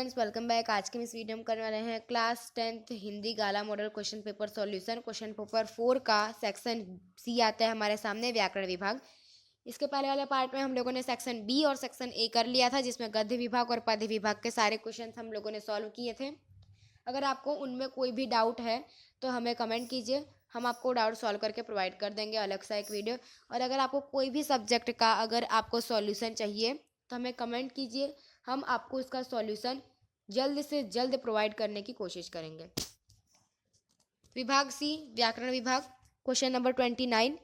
Friends, welcome back. आज के इस वीडियो में करने वाले हैं क्लास 10th हिंदी गाला model question paper solution. Question paper 4 का सेक्शन सी आता है हमारे सामने, व्याकरण विभाग। इसके पहले वाले पार्ट में हम लोगों ने सेक्शन बी और सेक्शन ए कर लिया था, जिसमें गद्य विभाग और पद्य विभाग के सारे क्वेश्चन हम लोगों ने सॉल्व किए थे। अगर आपको उनमें कोई भी डाउट है तो हमें कमेंट कीजिए, हम आपको डाउट सॉल्व करके प्रोवाइड कर देंगे अलग सा एक वीडियो। और अगर आपको कोई भी सब्जेक्ट का अगर आपको सॉल्यूशन चाहिए तो हमें कमेंट कीजिए, हम आपको इसका सॉल्यूशन जल्द से जल्द प्रोवाइड करने की कोशिश करेंगे। विभाग सी, व्याकरण विभाग, क्वेश्चन नंबर 29।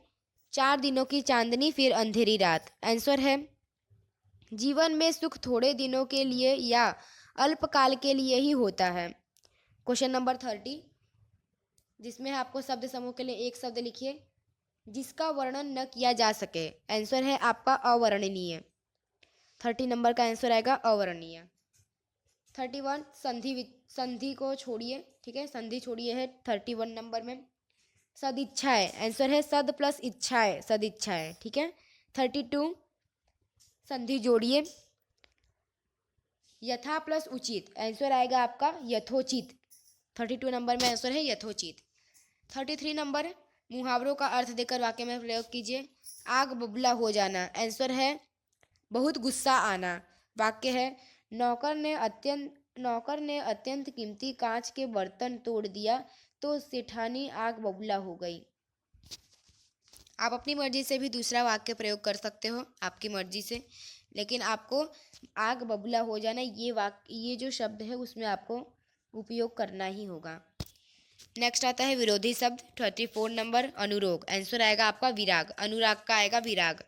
4 दिनों की चांदनी फिर अंधेरी रात। आंसर है जीवन में सुख थोड़े दिनों के लिए या अल्पकाल के लिए ही होता है। क्वेश्चन नंबर 30, जिसमें आपको शब्द समूह के लिए एक शब्द लिखिए जिसका वर्णन न किया जा सके। आंसर है आपका अवर्णनीय। 30 नंबर का आंसर आएगा अवर्णनीय। 31 संधि को छोड़िए, ठीक है, संधि छोड़िए है 31 नंबर में। सदिच्छाएं, आंसर है सद प्लस इच्छाएं, सदिच्छाएं, ठीक है। 32 संधि जोड़िए, यथा प्लस उचित, आंसर आएगा आपका यथोचित। 32 नंबर में आंसर है यथोचित। 33 नंबर, मुहावरों का अर्थ देकर वाक्य में प्रयोग कीजिए। आग बबूला हो जाना, आंसर है बहुत गुस्सा आना। वाक्य है नौकर ने अत्यंत कीमती कांच के बर्तन तोड़ दिया तो सेठानी आग बबूला हो गई। आप अपनी मर्जी से भी दूसरा वाक्य प्रयोग कर सकते हो, आपकी मर्जी से, लेकिन आपको आग बबूला हो जाना ये जो शब्द है उसमें आपको उपयोग करना ही होगा। नेक्स्ट आता है विरोधी शब्द। 34 नंबर, अनुरोग, आंसर आएगा आपका विराग, अनुराग का आएगा विराग।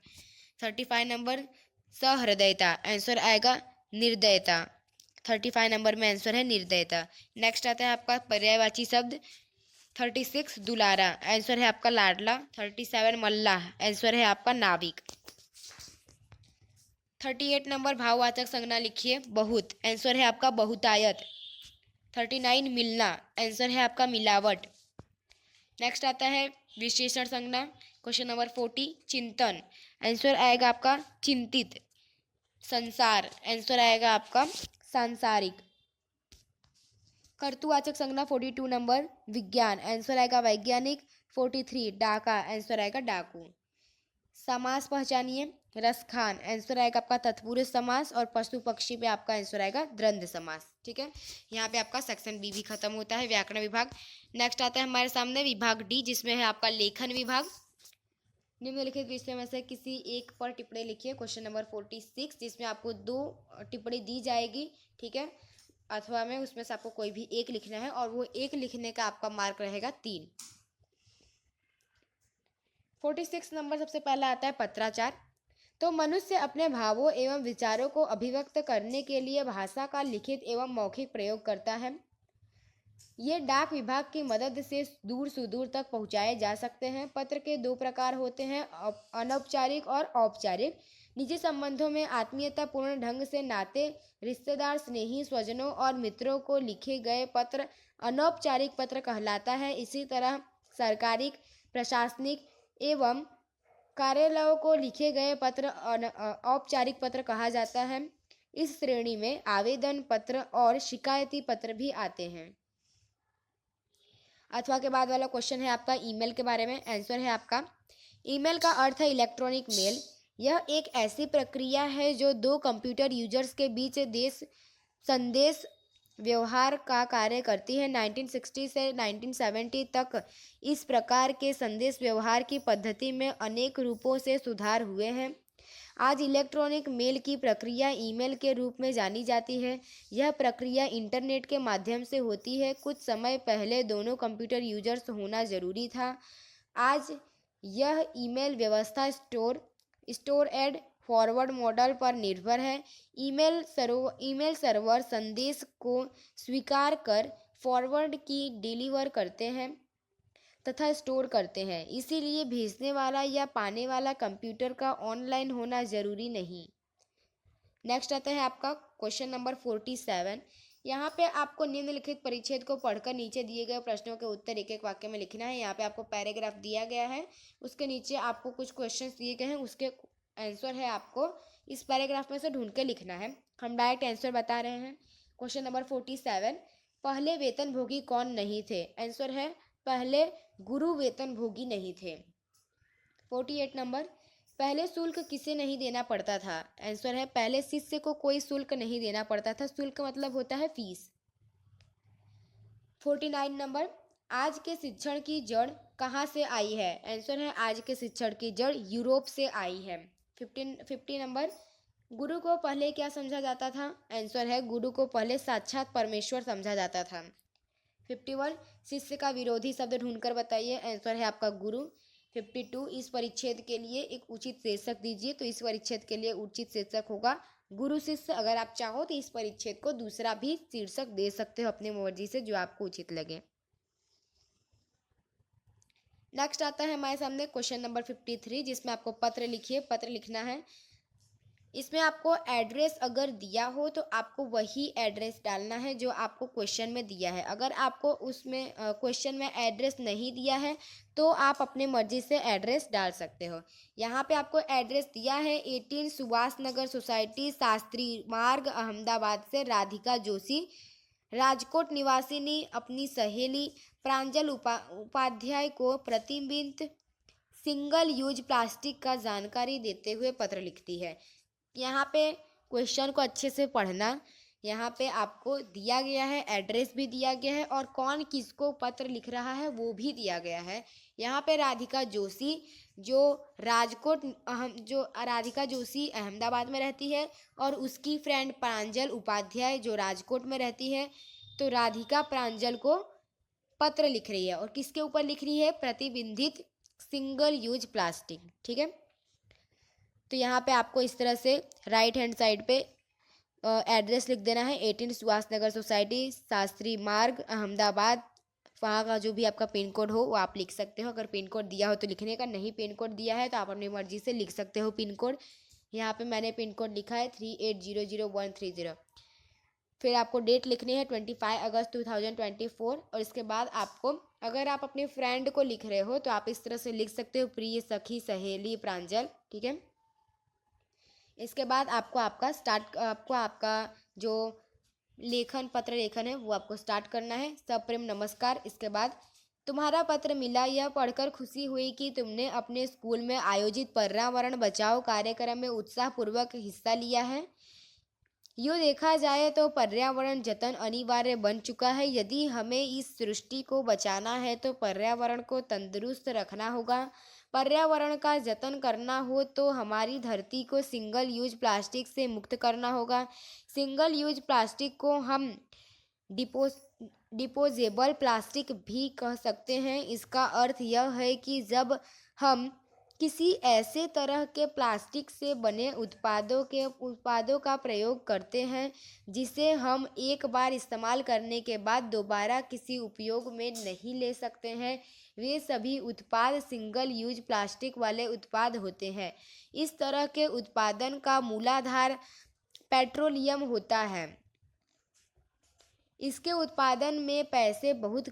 35 नंबर, सहृदयता, आंसर आएगा निर्दयता। 35 नंबर में आंसर है निर्दयता। नेक्स्ट आता है आपका पर्यायवाची शब्द। 36 दुलारा, आंसर है आपका लाडला। 37 मल्लाह, आंसर है आपका नाविक। 38 नंबर, भाववाचक संज्ञा लिखिए बहुत, आंसर है आपका बहुतायत। 39 मिलना, आंसर है आपका मिलावट। नेक्स्ट आता है विशेषण संज्ञा। क्वेश्चन नंबर 40 चिंतन, आंसर आएगा आपका चिंतित। संसार, आंसर आएगा आपका सांसारिक। कर्तुवाचक संज्ञा 42 नंबर विज्ञान, आंसर आएगा वैज्ञानिक। 43 डाका, आंसर आएगा डाकू। समास पहचानिए। रसखान, आंसर आएगा आपका तत्पुरुष समास। और पशु पक्षी पे आपका आंसर आएगा द्वंद्व समास, ठीक है। यहाँ पे आपका सेक्शन बी भी खत्म होता है, व्याकरण विभाग। नेक्स्ट आता है हमारे सामने विभाग डी, जिसमें है आपका लेखन विभाग। निम्नलिखित विषय में से किसी एक पर टिप्पणी लिखिए। क्वेश्चन नंबर 46, जिसमें आपको 2 टिप्पणी दी जाएगी, ठीक है, अथवा में उसमें से आपको कोई भी एक लिखना है और वो एक लिखने का आपका मार्क रहेगा 3। 46 नंबर सबसे पहला आता है पत्राचार। तो मनुष्य अपने भावों एवं विचारों को अभिव्यक्त करने के लिए भाषा का लिखित एवं मौखिक प्रयोग करता है। ये डाक विभाग की मदद से दूर सुदूर तक पहुंचाए जा सकते हैं। पत्र के 2 प्रकार होते हैं, अनौपचारिक और औपचारिक। निजी संबंधों में आत्मीयतापूर्ण ढंग से नाते, रिश्तेदार, स्नेही, स्वजनों और मित्रों को लिखे गए पत्र अनौपचारिक पत्र कहलाता है। इसी तरह सरकारी, प्रशासनिक एवं कार्यालयों को लिखे गए पत्र औपचारिक पत्र कहा जाता है। इस श्रेणी में आवेदन पत्र और शिकायती पत्र भी आते हैं। अथवा के बाद वाला क्वेश्चन है आपका ईमेल के बारे में। आंसर है आपका ईमेल का अर्थ है इलेक्ट्रॉनिक मेल। यह एक ऐसी प्रक्रिया है जो 2 कंप्यूटर यूजर्स के बीच संदेश व्यवहार का कार्य करती है। 1960 से 1970 तक इस प्रकार के संदेश व्यवहार की पद्धति में अनेक रूपों से सुधार हुए हैं। आज इलेक्ट्रॉनिक मेल की प्रक्रिया ईमेल के रूप में जानी जाती है। यह प्रक्रिया इंटरनेट के माध्यम से होती है। कुछ समय पहले दोनों कंप्यूटर यूजर्स होना जरूरी था। आज यह ईमेल व्यवस्था स्टोर एंड फॉरवर्ड मॉडल पर निर्भर है। ईमेल सर्वर संदेश को स्वीकार कर फॉरवर्ड की डिलीवर करते हैं तथा स्टोर करते हैं। इसीलिए भेजने वाला या पाने वाला कंप्यूटर का ऑनलाइन होना जरूरी नहीं। नेक्स्ट आता है आपका क्वेश्चन नंबर 47। यहाँ पे आपको निम्नलिखित परिच्छेद को पढ़कर नीचे दिए गए प्रश्नों के उत्तर एक एक वाक्य में लिखना है। यहाँ पे आपको पैराग्राफ दिया गया है, उसके नीचे आपको कुछ क्वेश्चंस दिए गए हैं, उसके आंसर है आपको इस पैराग्राफ में से ढूंढ के लिखना है। हम डायरेक्ट आंसर बता रहे हैं। क्वेश्चन नंबर 47, पहले वेतनभोगी कौन नहीं थे? आंसर है पहले गुरु वेतनभोगी नहीं थे। 48 नंबर, पहले शुल्क किसे नहीं देना पड़ता था? आंसर है पहले शिष्य को कोई शुल्क नहीं देना पड़ता था। शुल्क मतलब होता है फीस। 49 नंबर, आज के शिक्षण की जड़ कहाँ से आई है? आंसर है आज के शिक्षण की जड़ यूरोप से आई है। 50 नंबर, गुरु को पहले क्या समझा जाता था? आंसर है गुरु को पहले साक्षात परमेश्वर समझा जाता था। 51, शिष्य का विरोधी शब्द ढूंढकर बताइए। आंसर है आपका गुरु। 52, इस परिच्छेद के लिए एक उचित शीर्षक दीजिए। तो इस परिच्छेद के लिए उचित शीर्षक होगा गुरु शिष्य। अगर आप चाहो तो इस परिच्छेद को दूसरा भी शीर्षक दे सकते हो अपनी मर्जी से, जो आपको उचित लगे। नेक्स्ट आता है हमारे सामने क्वेश्चन नंबर 53, जिसमें आपको पत्र लिखिए, पत्र लिखना है। इसमें आपको एड्रेस अगर दिया हो तो आपको वही एड्रेस डालना है जो आपको क्वेश्चन में दिया है। अगर आपको उसमें क्वेश्चन में एड्रेस नहीं दिया है तो आप अपने मर्जी से एड्रेस डाल सकते हो। यहाँ पे आपको एड्रेस दिया है 18 सुभाष नगर सोसाइटी, शास्त्री मार्ग, अहमदाबाद से राधिका जोशी, राजकोट निवासिनी अपनी सहेली प्रांजल उपाध्याय को प्रतिबिंब सिंगल यूज प्लास्टिक का जानकारी देते हुए पत्र लिखती है। यहाँ पे क्वेश्चन को अच्छे से पढ़ना। यहाँ पे आपको दिया गया है, एड्रेस भी दिया गया है और कौन किसको पत्र लिख रहा है वो भी दिया गया है। यहाँ पे राधिका जोशी जो राधिका जोशी अहमदाबाद में रहती है और उसकी फ्रेंड प्रांजल उपाध्याय जो राजकोट में रहती है। तो राधिका प्रांजल को पत्र लिख रही है और किसके ऊपर लिख रही है? प्रतिबंधित सिंगल यूज प्लास्टिक। ठीक है, तो यहाँ पे आपको इस तरह से राइट हैंड साइड पे एड्रेस लिख देना है। 18 सुभाष नगर सोसाइटी, शास्त्री मार्ग, अहमदाबाद। वहाँ का जो भी आपका पिन कोड हो वो आप लिख सकते हो। अगर पिन कोड दिया हो तो लिखने का, नहीं पिन कोड दिया है तो आप अपनी मर्जी से लिख सकते हो पिन कोड। यहाँ पे मैंने पिन कोड लिखा है 38000130। फिर आपको डेट लिखनी है 25 अगस्त 2024 और इसके बाद आपको, अगर आप अपने फ्रेंड को लिख रहे हो तो आप इस तरह से लिख सकते हो, प्रिय सखी सहेली प्रांजल। ठीक है, इसके बाद आपको आपका जो पत्र लेखन है वो आपको स्टार्ट करना है। सप्रेम नमस्कार। इसके बाद, तुम्हारा पत्र मिला, यह पढ़कर खुशी हुई कि तुमने अपने स्कूल में आयोजित पर्यावरण बचाओ कार्यक्रम में उत्साहपूर्वक हिस्सा लिया है। यूँ देखा जाए तो पर्यावरण जतन अनिवार्य बन चुका है। यदि हमें इस सृष्टि को बचाना है तो पर्यावरण को तंदुरुस्त रखना होगा। पर्यावरण का जतन करना हो तो हमारी धरती को सिंगल यूज प्लास्टिक से मुक्त करना होगा। सिंगल यूज प्लास्टिक को हम डिपोजेबल प्लास्टिक भी कह सकते हैं। इसका अर्थ यह है कि जब हम किसी ऐसे तरह के प्लास्टिक से बने उत्पादों का प्रयोग करते हैं जिसे हम एक बार इस्तेमाल करने के बाद दोबारा किसी उपयोग में नहीं ले सकते हैं, वे सभी उत्पाद सिंगल यूज प्लास्टिक वाले उत्पाद होते हैं। इस तरह के उत्पादन का मूलाधार पेट्रोलियम होता है। इसके उत्पादन में पैसे बहुत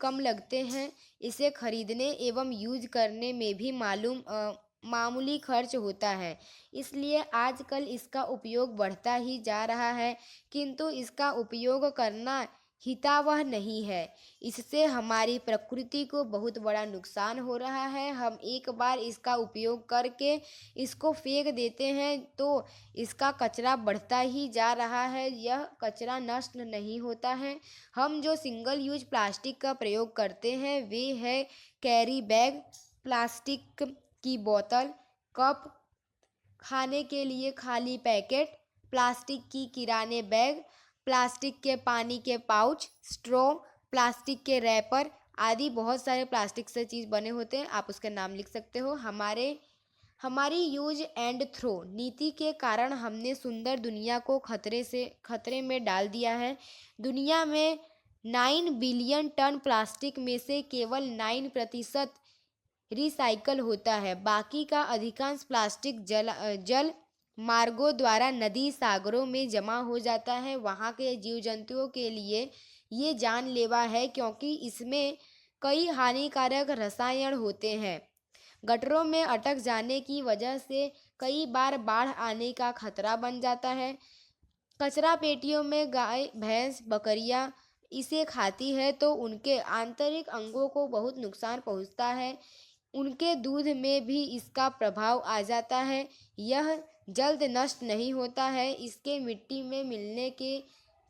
कम लगते हैं। इसे खरीदने एवं यूज करने में भी मामूली खर्च होता है। इसलिए आजकल इसका उपयोग बढ़ता ही जा रहा है, किंतु इसका उपयोग करना हितावह नहीं है। इससे हमारी प्रकृति को बहुत बड़ा नुकसान हो रहा है। हम एक बार इसका उपयोग करके इसको फेंक देते हैं तो इसका कचरा बढ़ता ही जा रहा है, यह कचरा नष्ट नहीं होता है। हम जो सिंगल यूज प्लास्टिक का प्रयोग करते हैं वे है कैरी बैग, प्लास्टिक की बोतल, कप, खाने के लिए खाली पैकेट, प्लास्टिक की किराने बैग, प्लास्टिक के पानी के पाउच, स्ट्रॉ, प्लास्टिक के रैपर आदि बहुत सारे प्लास्टिक से चीज़ बने होते हैं। आप उसके नाम लिख सकते हो। हमारी यूज एंड थ्रो नीति के कारण हमने सुंदर दुनिया को खतरे में डाल दिया है। दुनिया में 9 बिलियन टन प्लास्टिक में से केवल 9% रिसाइकल होता है। बाकी का अधिकांश प्लास्टिक जल मार्गों द्वारा नदी सागरों में जमा हो जाता है। वहाँ के जीव जंतुओं के लिए ये जानलेवा है क्योंकि इसमें कई हानिकारक रसायन होते हैं। गटरों में अटक जाने की वजह से कई बार बाढ़ आने का खतरा बन जाता है। कचरा पेटियों में गाय भैंस बकरियां इसे खाती है तो उनके आंतरिक अंगों को बहुत नुकसान पहुंचता है। उनके दूध में भी इसका प्रभाव आ जाता है। यह जल्द नष्ट नहीं होता है। इसके मिट्टी में मिलने के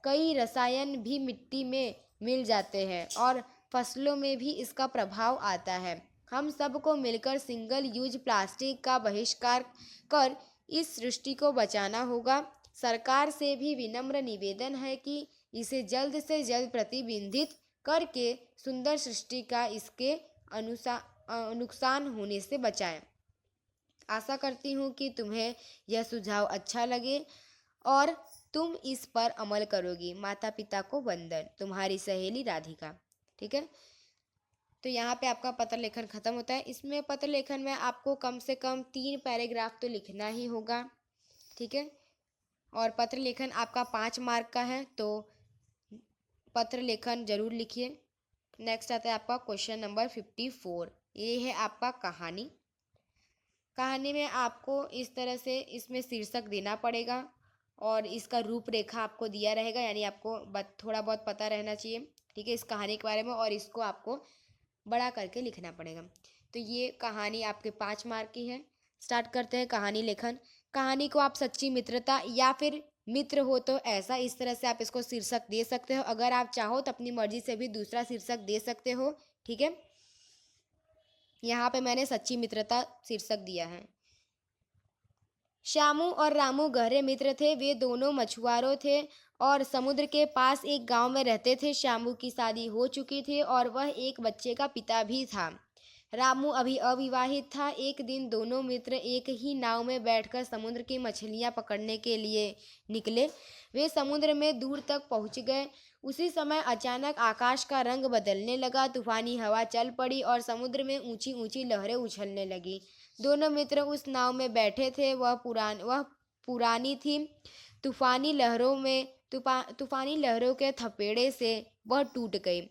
कई रसायन भी मिट्टी में मिल जाते हैं और फसलों में भी इसका प्रभाव आता है। हम सबको मिलकर सिंगल यूज प्लास्टिक का बहिष्कार कर इस सृष्टि को बचाना होगा। सरकार से भी विनम्र निवेदन है कि इसे जल्द से जल्द प्रतिबंधित करके सुंदर सृष्टि का इसके नुकसान होने से बचाएं। आशा करती हूँ कि तुम्हें यह सुझाव अच्छा लगे और तुम इस पर अमल करोगी। माता पिता को वंदन, तुम्हारी सहेली राधिका। ठीक है, तो यहाँ पे आपका पत्र लेखन खत्म होता है। इसमें पत्र लेखन में आपको कम से कम 3 पैराग्राफ तो लिखना ही होगा। ठीक है, और पत्र लेखन आपका 5 मार्क का है, तो पत्र लेखन जरूर लिखिए। नेक्स्ट आता है आपका क्वेश्चन नंबर 54। ये है आपका कहानी। कहानी में आपको इस तरह से इसमें शीर्षक देना पड़ेगा और इसका रूपरेखा आपको दिया रहेगा, यानी आपको थोड़ा बहुत पता रहना चाहिए। ठीक है, इस कहानी के बारे में, और इसको आपको बड़ा करके लिखना पड़ेगा। तो ये कहानी आपके 5 मार्क की है। स्टार्ट करते हैं कहानी लेखन। कहानी को आप सच्ची मित्रता या फिर मित्र हो तो ऐसा, इस तरह से आप इसको शीर्षक दे सकते हो। अगर आप चाहो तो अपनी मर्जी से भी दूसरा शीर्षक दे सकते हो। ठीक है, यहाँ पे मैंने सच्ची मित्रता शीर्षक दिया है। श्यामू और रामू गहरे मित्र थे। वे दोनों मछुआरों थे और समुद्र के पास एक गांव में रहते थे। श्यामू की शादी हो चुकी थी और वह एक बच्चे का पिता भी था। रामू अभी अविवाहित था। एक दिन दोनों मित्र एक ही नाव में बैठकर समुद्र की मछलियां पकड़ने के लिए निकले। वे समुद्र में दूर तक पहुंच गए। उसी समय अचानक आकाश का रंग बदलने लगा। तूफानी हवा चल पड़ी और समुद्र में ऊंची ऊंची लहरें उछलने लगी। दोनों मित्र उस नाव में बैठे थे। वह पुरानी थी। तूफानी लहरों के थपेड़े से वह टूट गई।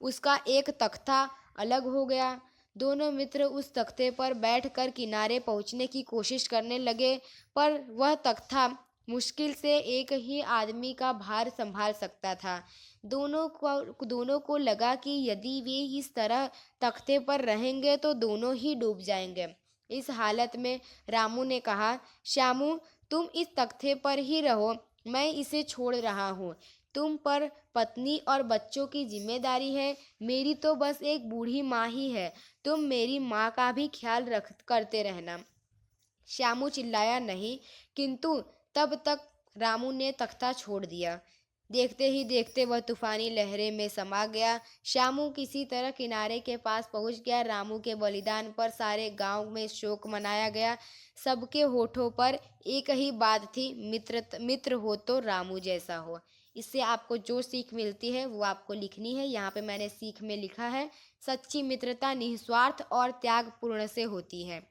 उसका एक तख्ता अलग हो गया। दोनों मित्र उस तख्ते पर बैठकर किनारे पहुंचने की कोशिश करने लगे, पर वह तख्ता मुश्किल से एक ही आदमी का भार संभाल सकता था। दोनों को लगा कि यदि वे इस तरह तख्ते पर रहेंगे तो दोनों ही डूब जाएंगे। इस हालत में रामू ने कहा, श्यामू, तुम इस तख्ते पर ही रहो, मैं इसे छोड़ रहा हूँ। तुम पर पत्नी और बच्चों की जिम्मेदारी है। मेरी तो बस एक बूढ़ी माँ ही है। तुम मेरी माँ का भी ख्याल करते रहना। श्यामू चिल्लाया नहीं, किंतु तब तक रामू ने तख्ता छोड़ दिया। देखते ही देखते वह तूफानी लहरें में समा गया। श्यामू किसी तरह किनारे के पास पहुंच गया। रामू के बलिदान पर सारे गांव में शोक मनाया गया। सबके होठों पर एक ही बात थी, मित्र हो तो रामू जैसा हो। इससे आपको जो सीख मिलती है वो आपको लिखनी है। यहाँ पे मैंने सीख में लिखा है, सच्ची मित्रता निस्वार्थ और त्यागपूर्ण से होती है।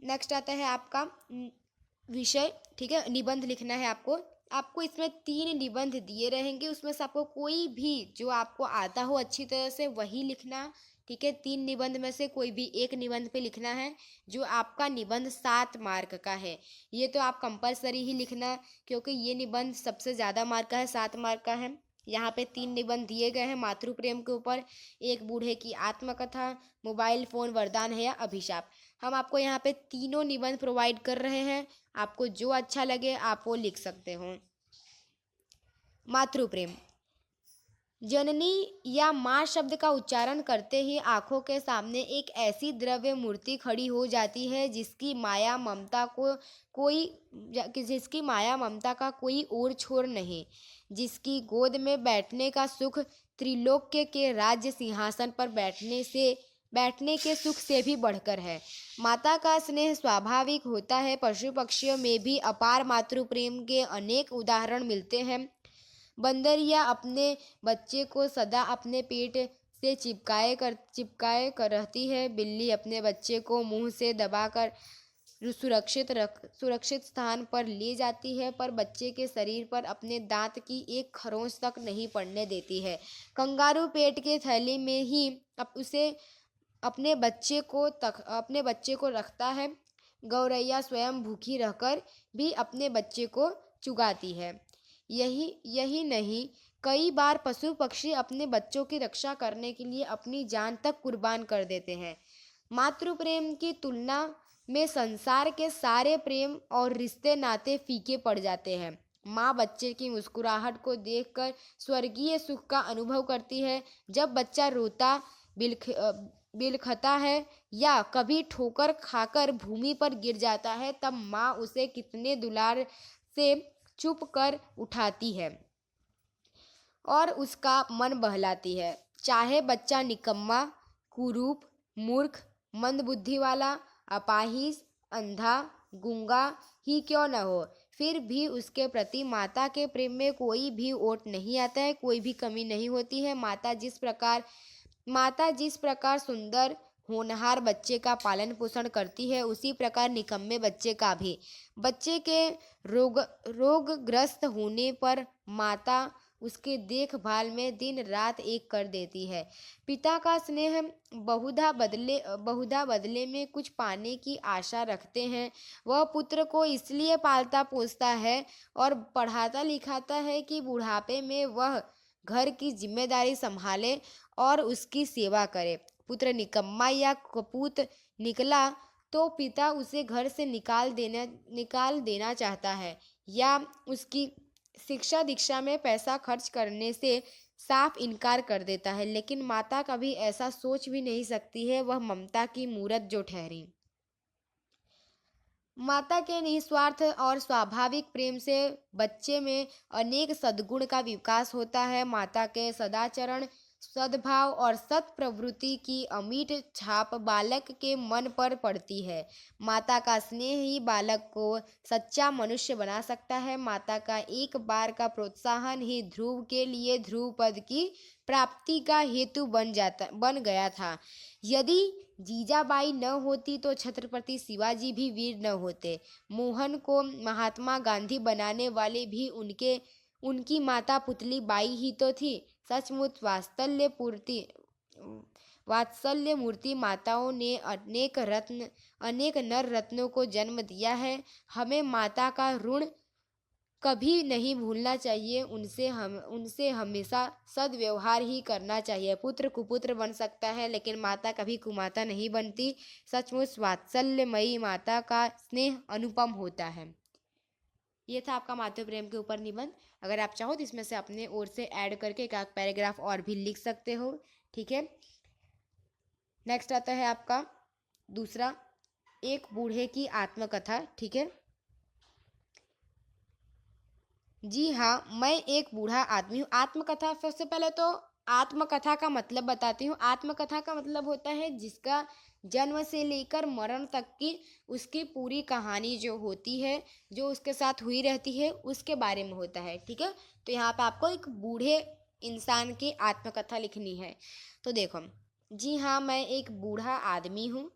नेक्स्ट आता है आपका विषय। ठीक है, निबंध लिखना है आपको इसमें 3 निबंध दिए रहेंगे। उसमें से आपको कोई भी जो आपको आता हो अच्छी तरह से वही लिखना। ठीक है, 3 निबंध में से कोई भी एक निबंध पे लिखना है। जो आपका निबंध 7 मार्क का है, ये तो आप कंपलसरी ही लिखना, क्योंकि ये निबंध सबसे ज़्यादा मार्क का है, 7 मार्क का है। यहाँ पे 3 निबंध दिए गए हैं मातृ प्रेम के ऊपर, एक बूढ़े की आत्मकथा, मोबाइल फ़ोन वरदान है या अभिशाप। हम आपको यहाँ पे तीनों निबंध प्रोवाइड कर रहे हैं। आपको जो अच्छा लगे आप वो लिख सकते हो। मातृ प्रेम। जननी या माँ शब्द का उच्चारण करते ही आंखों के सामने एक ऐसी द्रव्य मूर्ति खड़ी हो जाती है जिसकी माया ममता का कोई और छोर नहीं, जिसकी गोद में बैठने का सुख त्रिलोक्य के राज्य सिंहासन पर बैठने के सुख से भी बढ़कर है। माता का स्नेह स्वाभाविक होता है। पशु पक्षियों में भी अपार मातृ प्रेम के अनेक उदाहरण मिलते हैं। बंदरिया अपने बच्चे को सदा अपने पेट से चिपकाए कर रहती है। बिल्ली अपने बच्चे को मुंह से दबाकर सुरक्षित स्थान पर ले जाती है, पर बच्चे के शरीर पर अपने दांत की एक खरोंच तक नहीं पड़ने देती है। कंगारू पेट के थैली में ही अपने बच्चे को रखता है। गौरैया स्वयं भूखी रहकर भी अपने बच्चे को चुगाती है। यही नहीं, कई बार पशु पक्षी अपने बच्चों की रक्षा करने के लिए अपनी जान तक कुर्बान कर देते हैं। मातृ प्रेम की तुलना में संसार के सारे प्रेम और रिश्ते नाते फीके पड़ जाते हैं। माँ बच्चे की मुस्कुराहट को देखकर स्वर्गीय सुख का अनुभव करती है। जब बच्चा रोता बिलखता है या कभी ठोकर खाकर भूमि पर गिर जाता है, तब माँ उसे कितने दुलार से चुप कर उठाती है और उसका मन बहलाती है। चाहे बच्चा निकम्मा, कुरूप, मूर्ख, मंदबुद्धि वाला, अपाहिज, अंधा, गूंगा ही क्यों न हो, फिर भी उसके प्रति माता के प्रेम में कोई भी ओट नहीं आता है, कोई भी कमी नहीं होती है। माता जिस प्रकार सुंदर होनहार बच्चे का पालन पोषण करती है, उसी प्रकार निकम्मे बच्चे का भी। बच्चे के रोगग्रस्त होने पर माता उसके देखभाल में दिन रात एक कर देती है। पिता का स्नेह बहुधा बदले में कुछ पाने की आशा रखते हैं। वह पुत्र को इसलिए पालता पोसता है और पढ़ाता लिखाता है कि बुढ़ापे में वह घर की जिम्मेदारी संभाले और उसकी सेवा करे। पुत्र निकम्मा या कपूत निकला तो पिता उसे घर से निकाल देना चाहता है या उसकी शिक्षा दीक्षा में पैसा खर्च करने से साफ इनकार कर देता है। लेकिन माता कभी ऐसा सोच भी नहीं सकती है, वह ममता की मूरत जो ठहरी। माता के निस्वार्थ और स्वाभाविक प्रेम से बच्चे में अनेक सद्गुण का विकास होता है। माता के सदाचरण, सद्भाव और सत् प्रवृत्ति की अमिट छाप बालक के मन पर पड़ती है। माता का स्नेह ही बालक को सच्चा मनुष्य बना सकता है। माता का एक बार का प्रोत्साहन ही ध्रुव के लिए ध्रुव पद की प्राप्ति का हेतु बन गया था। यदि जीजाबाई न होती तो छत्रपति शिवाजी भी वीर न होते। मोहन को महात्मा गांधी बनाने वाले भी उनकी माता पुतली बाई ही तो थी। सचमुच वात्सल्य मूर्ति माताओं ने अनेक नर रत्नों को जन्म दिया है। हमें माता का ऋण कभी नहीं भूलना चाहिए। उनसे हमेशा सद्व्यवहार ही करना चाहिए। पुत्र कुपुत्र बन सकता है, लेकिन माता कभी कुमाता नहीं बनती। सचमुच वात्सल्यमयी माता का स्नेह अनुपम होता है। ये था आपका मातृ प्रेम के ऊपर निबंध। अगर आप चाहो तो इसमें से अपने ओर से ऐड करके एक पैराग्राफ और भी लिख सकते हो। ठीक है, नेक्स्ट आता है आपका दूसरा, एक बूढ़े की आत्मकथा। ठीक है, जी हाँ, मैं एक बूढ़ा आदमी हूँ। आत्मकथा, सबसे पहले तो आत्मकथा का मतलब बताती हूँ। आत्मकथा का मतलब होता है जिसका जन्म से लेकर मरण तक की उसकी पूरी कहानी जो होती है, जो उसके साथ हुई रहती है, उसके बारे में होता है। ठीक है, तो यहाँ पे आपको एक बूढ़े इंसान की आत्मकथा लिखनी है। तो देखो, जी हाँ, मैं एक बूढ़ा आदमी हूँ।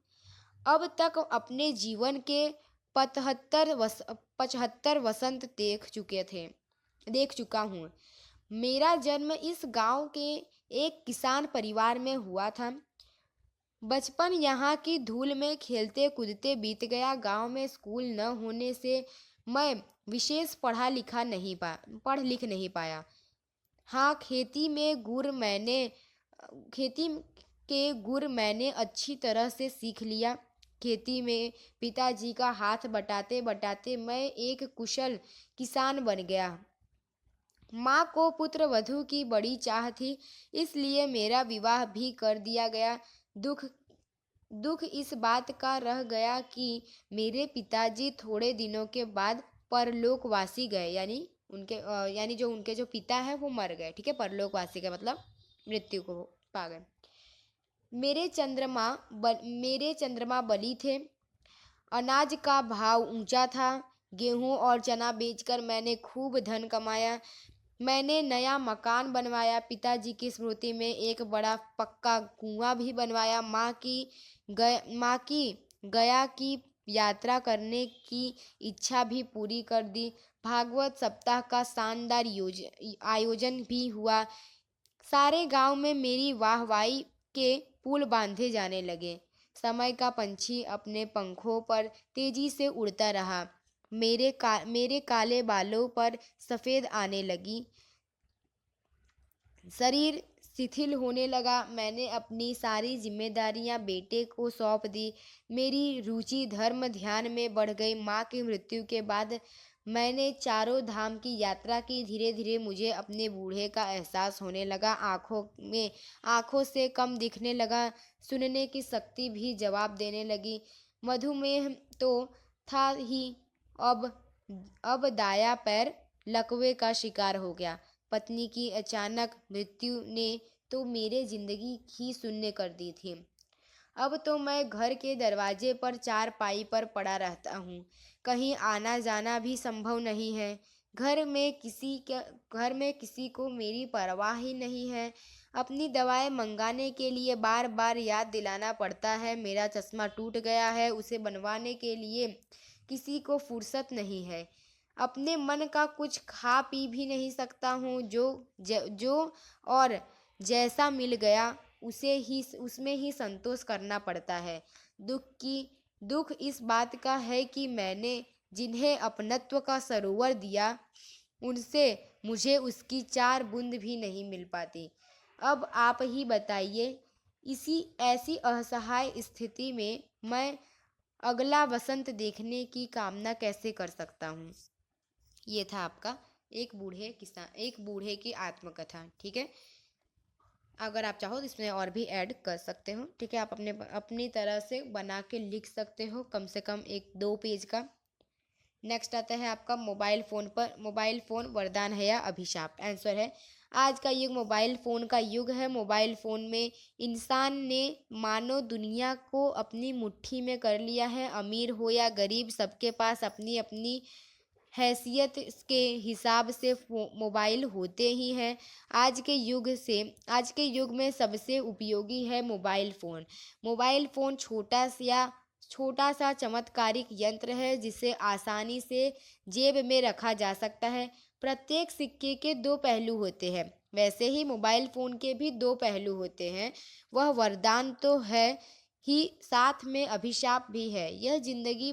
अब तक अपने जीवन के 75 वसंत देख चुका हूँ। मेरा जन्म इस गांव के एक किसान परिवार में हुआ था। बचपन यहाँ की धूल में खेलते कूदते बीत गया। गांव में स्कूल न होने से मैं विशेष पढ़ लिख नहीं पाया। हाँ, खेती के गुर मैंने अच्छी तरह से सीख लिया। खेती में पिताजी का हाथ बटाते बटाते मैं एक कुशल किसान बन गया। माँ को पुत्र वधू की बड़ी चाह थी, इसलिए मेरा विवाह भी कर दिया गया। दुख इस बात का रह गया कि मेरे पिताजी थोड़े दिनों के बाद परलोकवासी गए, यानी जो उनके जो पिता है वो मर गए। ठीक है, परलोकवासी का मतलब मृत्यु को पा गए। मेरे चंद्रमा बली थे। अनाज का भाव ऊंचा था। गेहूं और चना बेचकर मैंने खूब धन कमाया। मैंने नया मकान बनवाया। पिताजी की स्मृति में एक बड़ा पक्का कुआं भी बनवाया। माँ की गया की यात्रा करने की इच्छा भी पूरी कर दी। भागवत सप्ताह का शानदार आयोजन भी हुआ। सारे गांव में मेरी वाहवाही के पुल बांधे जाने लगे। समय का पंछी अपने पंखों पर तेजी से उड़ता रहा। मेरे काले बालों पर सफ़ेद आने लगी, शरीर शिथिल होने लगा। मैंने अपनी सारी जिम्मेदारियां बेटे को सौंप दी। मेरी रुचि धर्म ध्यान में बढ़ गई। माँ की मृत्यु के बाद मैंने चारों धाम की यात्रा की। धीरे धीरे मुझे अपने बूढ़े का एहसास होने लगा। आंखों से कम दिखने लगा। सुनने की शक्ति भी जवाब देने लगी। मधुमेह तो था ही, अब दाया पैर लकवे का शिकार हो गया। पत्नी की अचानक मृत्यु ने तो मेरे जिंदगी ही शून्य कर दी थी। अब तो मैं घर के दरवाजे पर चारपाई पर पड़ा रहता हूँ। कहीं आना जाना भी संभव नहीं है। घर में किसी को मेरी परवाह ही नहीं है। अपनी दवाएं मंगाने के लिए बार बार याद दिलाना पड़ता है। मेरा चश्मा टूट गया है, उसे बनवाने के लिए किसी को फुर्सत नहीं है। अपने मन का कुछ खा पी भी नहीं सकता हूँ। जो और जैसा मिल गया उसमें ही संतोष करना पड़ता है। दुख इस बात का है कि मैंने जिन्हें अपनत्व का सरोवर दिया, उनसे मुझे उसकी 4 बूंद भी नहीं मिल पाती। अब आप ही बताइए, ऐसी असहाय स्थिति में मैं अगला वसंत देखने की कामना कैसे कर सकता हूँ। ये था आपका एक बूढ़े की आत्मकथा। ठीक है, अगर आप चाहो तो इसमें और भी ऐड कर सकते हो। ठीक है, आप अपनी तरह से बना के लिख सकते हो, कम से कम 1-2 पेज का। नेक्स्ट आता है आपका मोबाइल फ़ोन वरदान है या अभिशाप। आंसर है, आज का युग मोबाइल फ़ोन का युग है। मोबाइल फ़ोन में इंसान ने मानो दुनिया को अपनी मुट्ठी में कर लिया है। अमीर हो या गरीब, सबके पास अपनी अपनी हैसियत के हिसाब से मोबाइल होते ही हैं। आज के युग में सबसे उपयोगी है मोबाइल फ़ोन। मोबाइल फ़ोन छोटा सा चमत्कारिक यंत्र है जिसे आसानी से जेब में रखा जा सकता है। प्रत्येक सिक्के के 2 पहलू होते हैं, वैसे ही मोबाइल फ़ोन के भी 2 पहलू होते हैं। वह वरदान तो है ही, साथ में अभिशाप भी है। यह जिंदगी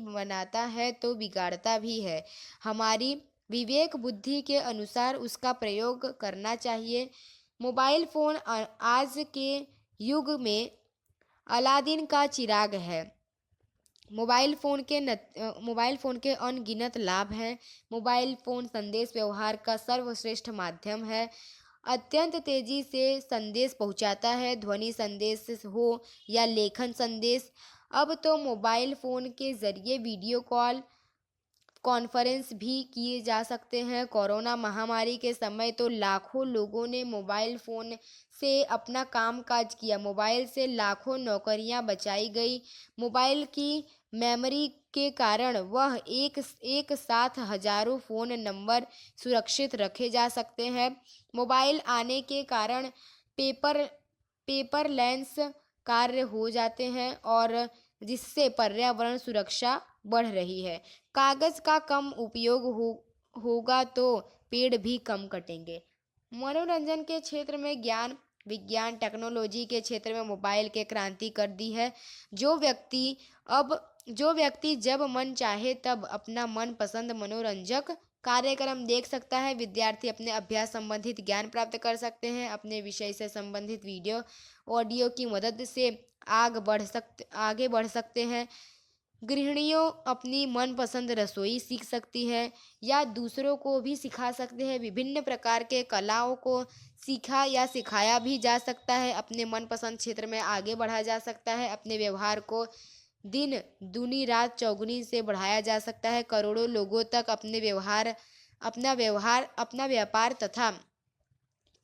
बनाता है तो बिगाड़ता भी है। हमारी विवेक बुद्धि के अनुसार उसका प्रयोग करना चाहिए। मोबाइल फ़ोन आज के युग में अलादीन का चिराग है। मोबाइल फ़ोन के अनगिनत लाभ हैं। मोबाइल फ़ोन संदेश व्यवहार का सर्वश्रेष्ठ माध्यम है। अत्यंत तेजी से संदेश पहुंचाता है, ध्वनि संदेश हो या लेखन संदेश। अब तो मोबाइल फ़ोन के ज़रिए वीडियो कॉन्फ्रेंस भी किए जा सकते हैं। कोरोना महामारी के समय तो लाखों लोगों ने मोबाइल फ़ोन से अपना कामकाज किया। मोबाइल से लाखों नौकरियां बचाई गई। मोबाइल की मेमोरी के कारण एक साथ हजारों फ़ोन नंबर सुरक्षित रखे जा सकते हैं। मोबाइल आने के कारण पेपरलेस कार्य हो जाते हैं और जिससे पर्यावरण सुरक्षा बढ़ रही है। कागज का कम उपयोग होगा तो पेड़ भी कम कटेंगे। मनोरंजन के क्षेत्र में ज्ञान विज्ञान टेक्नोलॉजी के क्षेत्र में मोबाइल के क्रांति कर दी है। जो व्यक्ति जब मन चाहे तब अपना मनपसंद मनोरंजक कार्यक्रम देख सकता है। विद्यार्थी अपने अभ्यास संबंधित ज्ञान प्राप्त कर सकते हैं। अपने विषय से संबंधित वीडियो ऑडियो की मदद से आगे बढ़ सकते हैं। गृहिणियों अपनी मनपसंद रसोई सीख सकती हैं या दूसरों को भी सिखा सकते हैं। विभिन्न प्रकार के कलाओं को सीखा या सिखाया भी जा सकता है। अपने मनपसंद क्षेत्र में आगे बढ़ा जा सकता है। अपने व्यवहार को दिन दूनी रात चौगुनी से बढ़ाया जा सकता है। करोड़ों लोगों तक अपना व्यापार तथा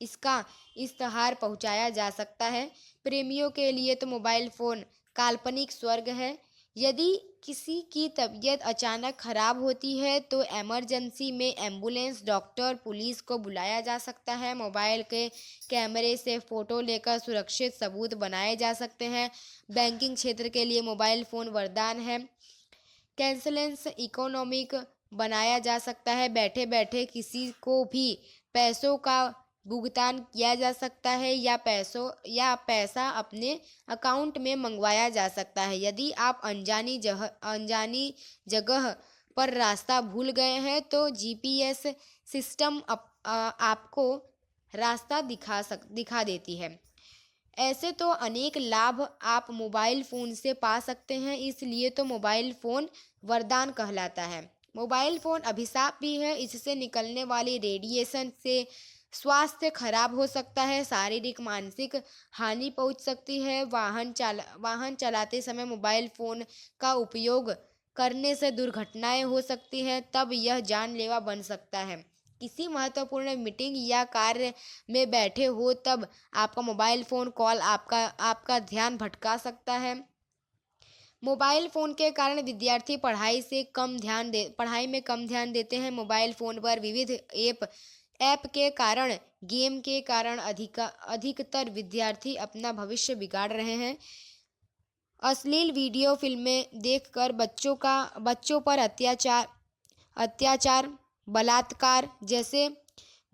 इसका इश्तहार पहुंचाया जा सकता है। प्रेमियों के लिए तो मोबाइल फ़ोन काल्पनिक स्वर्ग है। यदि किसी की तबीयत अचानक खराब होती है तो इमरजेंसी में एम्बुलेंस, डॉक्टर, पुलिस को बुलाया जा सकता है। मोबाइल के कैमरे से फ़ोटो लेकर सुरक्षित सबूत बनाए जा सकते हैं। बैंकिंग क्षेत्र के लिए मोबाइल फ़ोन वरदान है। कैशलेस इकोनॉमिक बनाया जा सकता है। बैठे बैठे किसी को भी पैसों का भुगतान किया जा सकता है या पैसा अपने अकाउंट में मंगवाया जा सकता है। यदि आप अनजानी जगह पर रास्ता भूल गए हैं तो जीपीएस सिस्टम आपको रास्ता दिखा देती है। ऐसे तो अनेक लाभ आप मोबाइल फ़ोन से पा सकते हैं, इसलिए तो मोबाइल फ़ोन वरदान कहलाता है। मोबाइल फ़ोन अभिशाप भी है। इससे निकलने वाली रेडिएशन से स्वास्थ्य खराब हो सकता है, शारीरिक मानसिक हानि पहुंच सकती है। वाहन चलाते समय मोबाइल फ़ोन का उपयोग करने से दुर्घटनाएं हो सकती हैं, तब यह जानलेवा बन सकता है। किसी महत्वपूर्ण मीटिंग या कार्य में बैठे हो तब आपका मोबाइल फ़ोन कॉल आपका ध्यान भटका सकता है। मोबाइल फ़ोन के कारण विद्यार्थी पढ़ाई में कम ध्यान देते हैं। मोबाइल फ़ोन पर विविध ऐप के कारण, गेम के कारण अधिकतर विद्यार्थी अपना भविष्य बिगाड़ रहे हैं। अश्लील वीडियो फिल्में देखकर बच्चों पर अत्याचार, बलात्कार जैसे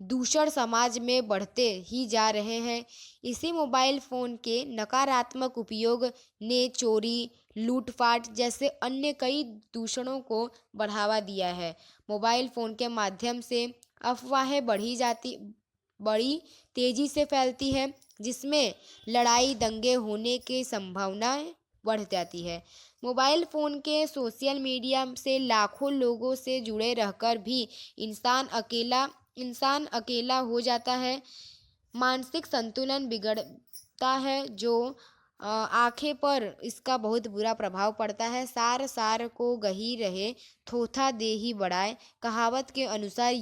दूषण समाज में बढ़ते ही जा रहे हैं। इसी मोबाइल फ़ोन के नकारात्मक उपयोग ने चोरी, लूटपाट जैसे अन्य कई दूषणों को बढ़ावा दिया है। मोबाइल फ़ोन के माध्यम से अफवाहें बड़ी तेज़ी से फैलती है, जिसमें लड़ाई दंगे होने की संभावनाएं बढ़ जाती है। मोबाइल फ़ोन के सोशल मीडिया से लाखों लोगों से जुड़े रहकर भी इंसान अकेला हो जाता है। मानसिक संतुलन बिगड़ता है, जो आंखें पर इसका बहुत बुरा प्रभाव पड़ता है। सार को गही रहे, थोथा दे ही बढ़ाए कहावत के अनुसार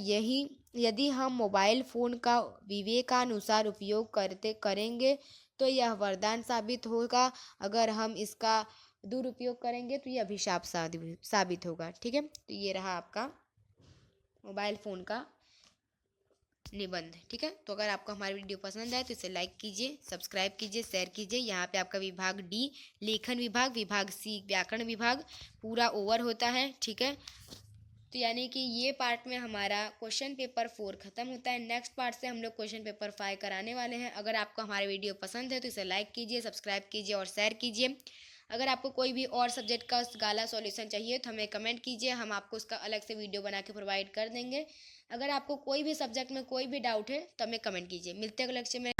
यदि हम मोबाइल फ़ोन का विवेकानुसार उपयोग करेंगे तो यह वरदान साबित होगा। अगर हम इसका दुरुपयोग करेंगे तो यह अभिशाप साबित होगा। ठीक है, तो ये रहा आपका मोबाइल फ़ोन का निबंध। ठीक है, तो अगर आपको हमारी वीडियो पसंद आए तो इसे लाइक कीजिए, सब्सक्राइब कीजिए, शेयर कीजिए। यहाँ पे आपका विभाग डी लेखन विभाग, विभाग सी व्याकरण विभाग पूरा ओवर होता है। ठीक है, तो यानी कि ये पार्ट में हमारा क्वेश्चन पेपर 4 खत्म होता है। नेक्स्ट पार्ट से हम लोग क्वेश्चन पेपर 5 कराने वाले हैं। अगर आपको हमारी वीडियो पसंद है तो इसे लाइक कीजिए, सब्सक्राइब कीजिए और शेयर कीजिए। अगर आपको कोई भी और सब्जेक्ट का गाला सॉल्यूशन चाहिए तो हमें कमेंट कीजिए, हम आपको उसका अलग से वीडियो बना के प्रोवाइड कर देंगे। अगर आपको कोई भी सब्जेक्ट में कोई भी डाउट है तो हमें कमेंट कीजिए। मिलते हैं अगले लेक्चर में।